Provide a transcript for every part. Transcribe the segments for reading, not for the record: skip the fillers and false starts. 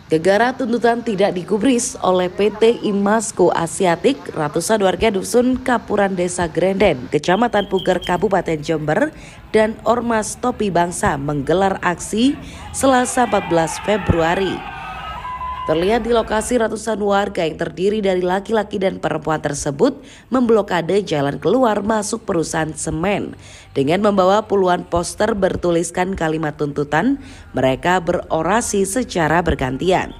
Gegara tuntutan tidak digubris oleh PT Imasco Asiatik, ratusan warga dusun Kapuran Desa Grenden, Kecamatan Puger, Kabupaten Jember, dan Ormas Topi Bangsa menggelar aksi Selasa 14 Februari. Terlihat di lokasi ratusan warga yang terdiri dari laki-laki dan perempuan tersebut memblokade jalan keluar masuk perusahaan semen. Dengan membawa puluhan poster bertuliskan kalimat tuntutan, mereka berorasi secara bergantian.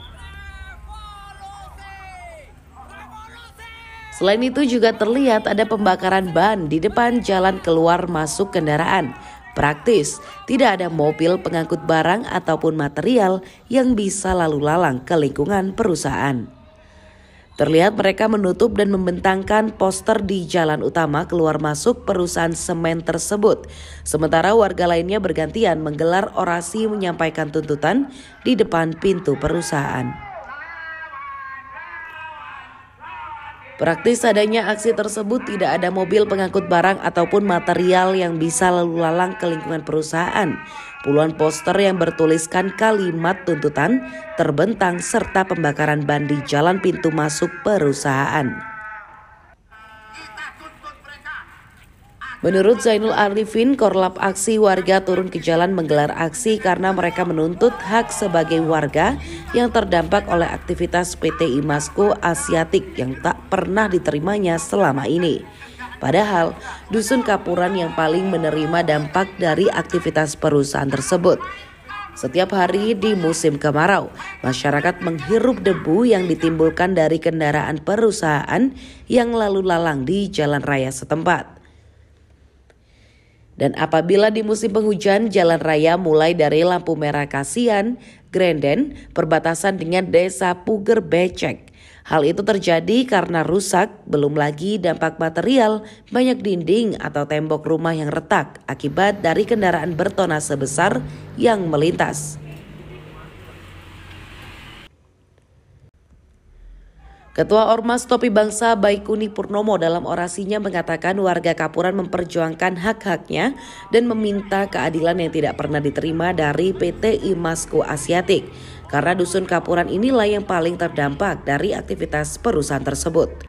Selain itu juga terlihat ada pembakaran ban di depan jalan keluar masuk kendaraan. Praktis, tidak ada mobil pengangkut barang ataupun material yang bisa lalu lalang ke lingkungan perusahaan. Terlihat mereka menutup dan membentangkan poster di jalan utama keluar masuk perusahaan semen tersebut. Sementara warga lainnya bergantian menggelar orasi menyampaikan tuntutan di depan pintu perusahaan. Praktis adanya aksi tersebut tidak ada mobil pengangkut barang ataupun material yang bisa lalu lalang ke lingkungan perusahaan. Puluhan poster yang bertuliskan kalimat tuntutan terbentang serta pembakaran ban di jalan pintu masuk perusahaan. Menurut Zainul Arifin, Korlap Aksi, warga turun ke jalan menggelar aksi karena mereka menuntut hak sebagai warga yang terdampak oleh aktivitas PT Imasco Asiatik yang tak pernah diterimanya selama ini. Padahal, dusun Kapuran yang paling menerima dampak dari aktivitas perusahaan tersebut. Setiap hari di musim kemarau, masyarakat menghirup debu yang ditimbulkan dari kendaraan perusahaan yang lalu lalang di jalan raya setempat. Dan apabila di musim penghujan, jalan raya mulai dari lampu merah Kasian, Grenden, perbatasan dengan desa Puger Becek. Hal itu terjadi karena rusak, belum lagi dampak material, banyak dinding atau tembok rumah yang retak akibat dari kendaraan bertona besar yang melintas. Ketua Ormas Topi Bangsa Baikuni Purnomo dalam orasinya mengatakan warga Kapuran memperjuangkan hak-haknya dan meminta keadilan yang tidak pernah diterima dari PT Imasco Asiatik. Karena dusun Kapuran inilah yang paling terdampak dari aktivitas perusahaan tersebut.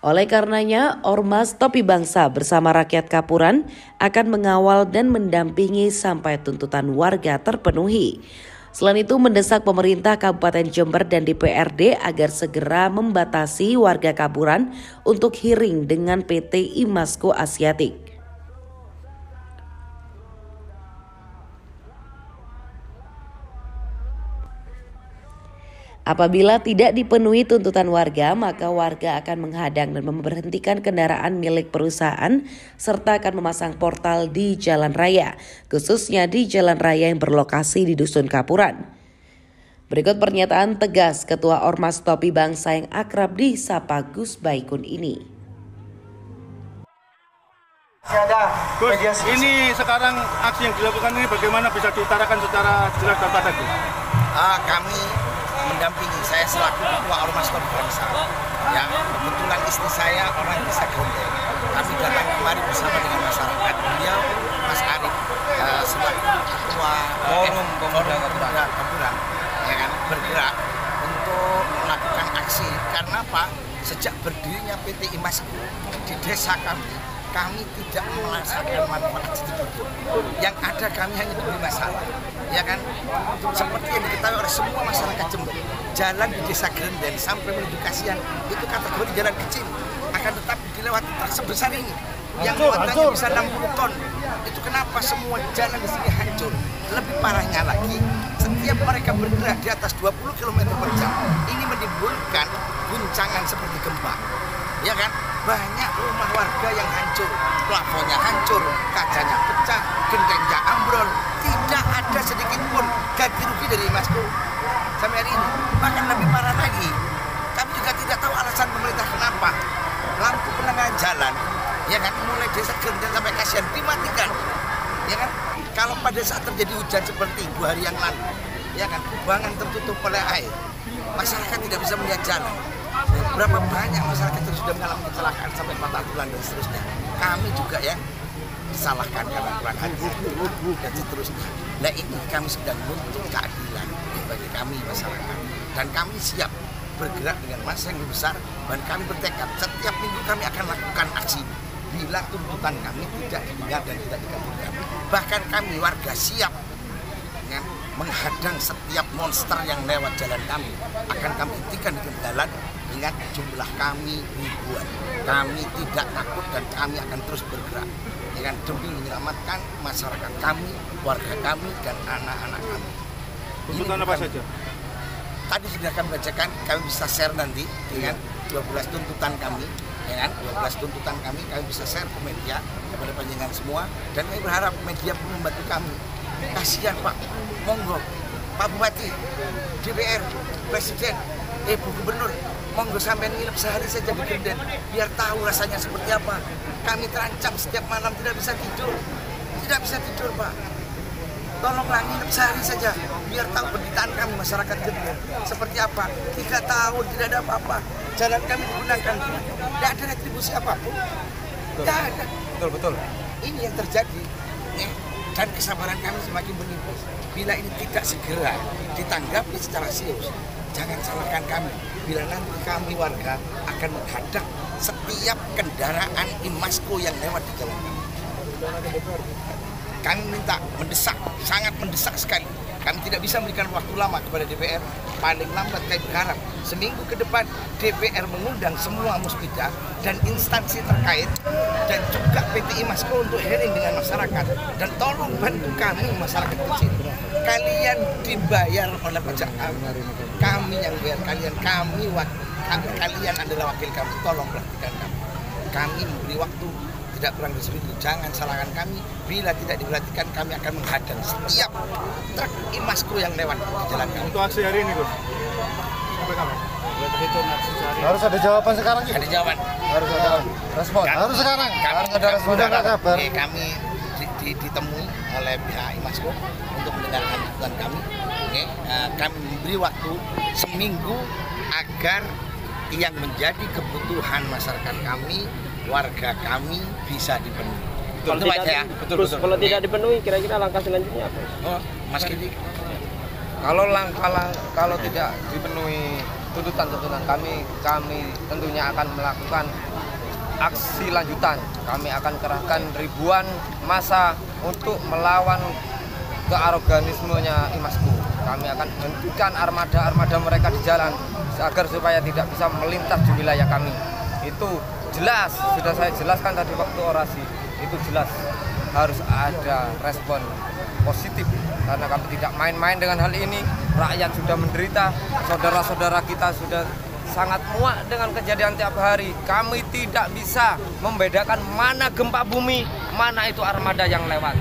Oleh karenanya, Ormas Topi Bangsa bersama rakyat Kapuran akan mengawal dan mendampingi sampai tuntutan warga terpenuhi. Selain itu mendesak pemerintah Kabupaten Jember dan DPRD agar segera membatasi warga Kapuran untuk hearing dengan PT Imasco Asiatik. Apabila tidak dipenuhi tuntutan warga, maka warga akan menghadang dan memberhentikan kendaraan milik perusahaan serta akan memasang portal di jalan raya, khususnya di jalan raya yang berlokasi di Dusun Kapuran. Berikut pernyataan tegas Ketua Ormas Topi Bangsa yang akrab disapa Gus Baikun ini. Gus, ini sekarang aksi yang dilakukan ini bagaimana bisa diutarakan secara jelas dan padat? Kami mendampingi, saya selaku Ketua Ormas Topi Bangsa. Ya, kebetulan istri saya orang Desa Grenden. Kami datang kemari bersama dengan masyarakat. Beliau, Mas Arif, selaku Ketua Forum Pemuda Kapuran, ya kan, bergerak untuk melakukan aksi. Karena apa? Sejak berdirinya PT Imasco di desa kami tidak merasakan manfaat sedikit. Yang ada kami hanya diberi masalah. Ya kan, seperti yang diketahui oleh semua masyarakat Jember, jalan di Desa Grenden sampai menuju Kasian itu kategori jalan kecil, akan tetapi dilewati truk sebesar ini yang muatannya bisa 60 ton. Itu kenapa semua jalan di sini hancur. Lebih parahnya lagi, setiap mereka bergerak di atas 20 km per jam, ini menimbulkan guncangan seperti gempa. Ya kan, banyak rumah warga yang hancur, plafonnya hancur, kacanya pecah, gentengnya ambrol. Tidak ada sedikit pun ganti rugi dari Imasco sampai hari ini. Bahkan lebih parah lagi, kami juga tidak tahu alasan pemerintah kenapa lampu penerangan jalan, ya kan, mulai Desa Grenden sampai Kasian dimatikan, ya kan. Kalau pada saat terjadi hujan seperti 2 hari yang lalu, ya kan, kubangan tertutup oleh air, masyarakat tidak bisa melihat jalan. Berapa banyak masyarakat yang sudah mengalami kecelakaan sampai patah tulang dan seterusnya. Kami juga ya disalahkan karena kurang hati dan seterusnya. Nah ini kami sedang menuntut keadilan. bagi kami masyarakat. Dan kami siap bergerak dengan massa yang lebih besar, dan kami bertekad setiap minggu kami akan lakukan aksi bila tuntutan kami tidak didengar dan tidak dikabulkan. Bahkan kami warga siap menghadang setiap monster yang lewat jalan kami. Akan kami hentikan di jalan. Ingat, jumlah kami ribuan. Kami tidak takut dan kami akan terus bergerak dengan demi menyelamatkan masyarakat kami, warga kami, dan anak-anak kami. Tuntutan apa saja? Tadi sudah kami bacakan, kami bisa share nanti dengan 12 tuntutan kami. Ya kan? 12 tuntutan kami bisa share ke media, kepada panjenengan semua, dan kami berharap media pun membantu kami. Kasihan Pak, monggo Pak Bupati, DPR, Presiden, Bu Gubernur, monggo sampai nginep sehari saja di Genden, biar tahu rasanya seperti apa. Kami terancam setiap malam, tidak bisa tidur Pak. Tolonglah nginep sehari saja, biar tahu penderitaan kami masyarakat Genden seperti apa. 3 tahun tidak ada apa-apa, jalan kami digunakan, tidak ada retribusi apapun, tidak ada. Betul. Ini yang terjadi, dan kesabaran kami semakin menipis. Bila ini tidak segera ditanggapi secara serius, jangan salahkan kami. Bila nanti kami warga akan menghadang setiap kendaraan Imasco yang lewat di jalan kami. Kami minta, sangat mendesak sekali. Kami tidak bisa memberikan waktu lama kepada DPR. Paling lambat kami berharap seminggu ke depan DPR mengundang semua musbida dan instansi terkait dan juga PT Imasco untuk hearing dengan masyarakat. Dan tolong bantu kami masyarakat kecil. Kalian dibayar oleh pajak kami yang bayar kalian, kalian adalah wakil kami. Tolong perhatikan kami. Kami memberi waktu tidak kurang dari seminggu. Jangan salahkan kami. Bila tidak diperhatikan, kami akan menghadang setiap truk Imasco yang lewat di jalan kami. Untuk aksi hari ini, Gus? Harus ada jawaban sekarang. Ada jawaban. Harus ada respon. Harus sekarang. Harus ada respon. Kami ditemui oleh pihak Imasco untuk mendengarkan tuntutan kami. Kami memberi waktu seminggu agar yang menjadi kebutuhan masyarakat kami, warga kami bisa dipenuhi. Betul. Kalau tidak dipenuhi, kira-kira langkah selanjutnya apa? Oh, Mas Kidi. Kalau tidak dipenuhi tuntutan kami tentunya akan melakukan aksi lanjutan. Kami akan kerahkan ribuan massa untuk melawan kearoganismenya Imasco. Kami akan hentikan armada mereka di jalan agar supaya tidak bisa melintas di wilayah kami. Itu jelas, sudah saya jelaskan tadi waktu orasi. Itu jelas harus ada respon positif karena kami tidak main-main dengan hal ini. Rakyat sudah menderita, saudara-saudara kita sudah sangat muak dengan kejadian tiap hari. Kami tidak bisa membedakan mana gempa bumi, mana itu armada yang lewat.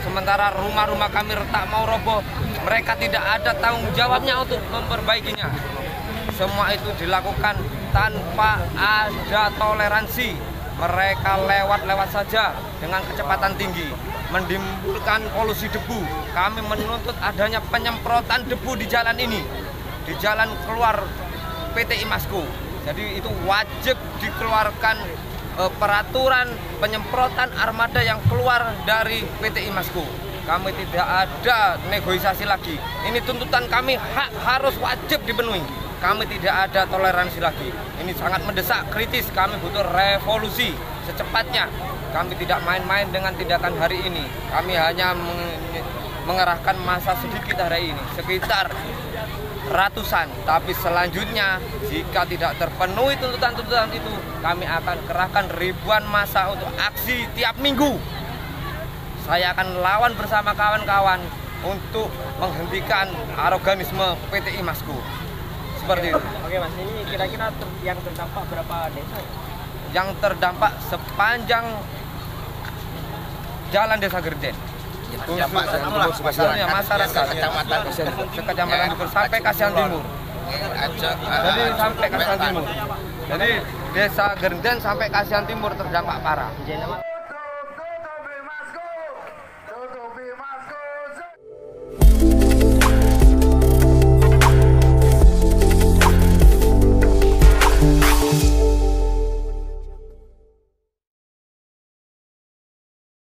Sementara rumah-rumah kami retak mau roboh, mereka tidak ada tanggung jawabnya untuk memperbaikinya. Semua itu dilakukan tanpa ada toleransi. Mereka lewat saja dengan kecepatan tinggi, menimbulkan polusi debu. Kami menuntut adanya penyemprotan debu di jalan ini, di jalan keluar PT Imasco. Jadi itu wajib dikeluarkan peraturan penyemprotan armada yang keluar dari PT Imasco. Kami tidak ada negosiasi lagi. Ini tuntutan kami harus wajib dipenuhi. Kami tidak ada toleransi lagi. Ini sangat mendesak, kritis. Kami butuh revolusi secepatnya. Kami tidak main-main dengan tindakan hari ini. Kami hanya mengerahkan massa sedikit hari ini, sekitar ratusan. Tapi selanjutnya, jika tidak terpenuhi tuntutan-tuntutan itu, kami akan kerahkan ribuan massa untuk aksi tiap minggu. Saya akan lawan bersama kawan-kawan untuk menghentikan aroganisme PT Imasco. Seperti itu. Oke Mas, ini kira-kira yang terdampak berapa desa? Yang terdampak sepanjang jalan Desa Genden. Khususnya masyarakat sekecamatan sampai Kasihan Timur. Jadi sampai Kasihan Timur. Jadi Desa Genden sampai Kasihan Timur terdampak parah.